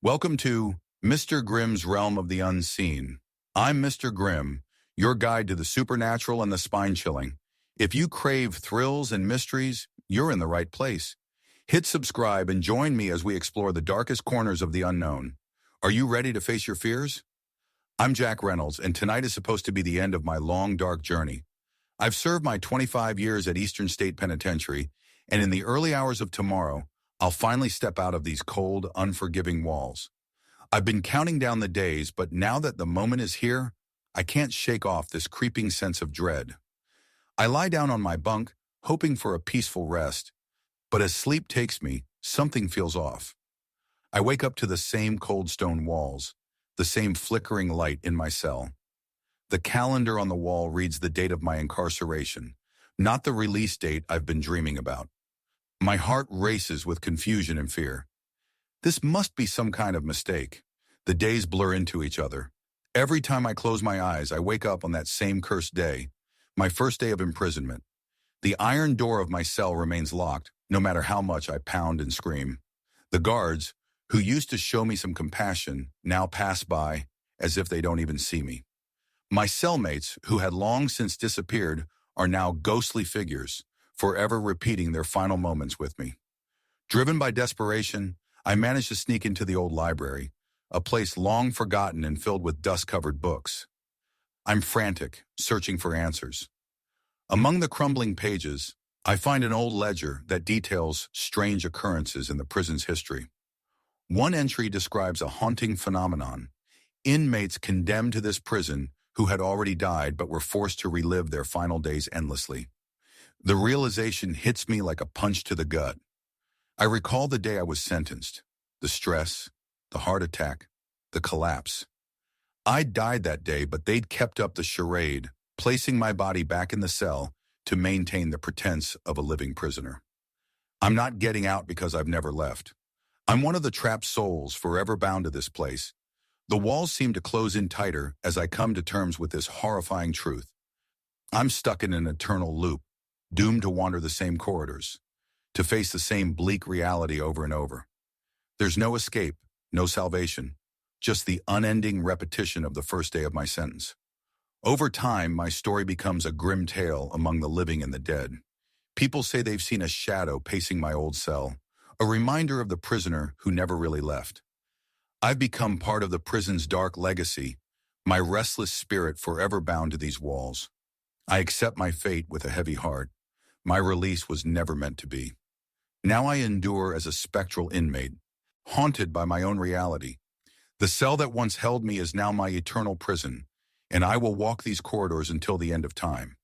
Welcome to Mr. Grimm's Realm of the Unseen. I'm Mr. Grimm, your guide to the supernatural and the spine-chilling. If you crave thrills and mysteries, you're in the right place. Hit subscribe and join me as we explore the darkest corners of the unknown. Are you ready to face your fears? I'm Jack Reynolds, and tonight is supposed to be the end of my long, dark journey. I've served my 25 years at Eastern State Penitentiary, and in the early hours of tomorrow, I'll finally step out of these cold, unforgiving walls. I've been counting down the days, but now that the moment is here, I can't shake off this creeping sense of dread. I lie down on my bunk, hoping for a peaceful rest, but as sleep takes me, something feels off. I wake up to the same cold stone walls, the same flickering light in my cell. The calendar on the wall reads the date of my incarceration, not the release date I've been dreaming about. My heart races with confusion and fear. This must be some kind of mistake. The days blur into each other. Every time I close my eyes, I wake up on that same cursed day, my first day of imprisonment. The iron door of my cell remains locked, no matter how much I pound and scream. The guards, who used to show me some compassion, now pass by as if they don't even see me. My cellmates, who had long since disappeared, are now ghostly figures, forever repeating their final moments with me. Driven by desperation, I managed to sneak into the old library, a place long forgotten and filled with dust-covered books. I'm frantic, searching for answers. Among the crumbling pages, I find an old ledger that details strange occurrences in the prison's history. One entry describes a haunting phenomenon: inmates condemned to this prison who had already died but were forced to relive their final days endlessly. The realization hits me like a punch to the gut. I recall the day I was sentenced, the stress, the heart attack, the collapse. I died that day, but they'd kept up the charade, placing my body back in the cell to maintain the pretense of a living prisoner. I'm not getting out because I've never left. I'm one of the trapped souls forever bound to this place. The walls seem to close in tighter as I come to terms with this horrifying truth. I'm stuck in an eternal loop, doomed to wander the same corridors, to face the same bleak reality over and over. There's no escape, no salvation, just the unending repetition of the first day of my sentence. Over time, my story becomes a grim tale among the living and the dead. People say they've seen a shadow pacing my old cell, a reminder of the prisoner who never really left. I've become part of the prison's dark legacy, my restless spirit forever bound to these walls. I accept my fate with a heavy heart. My release was never meant to be. Now I endure as a spectral inmate, haunted by my own reality. The cell that once held me is now my eternal prison, and I will walk these corridors until the end of time.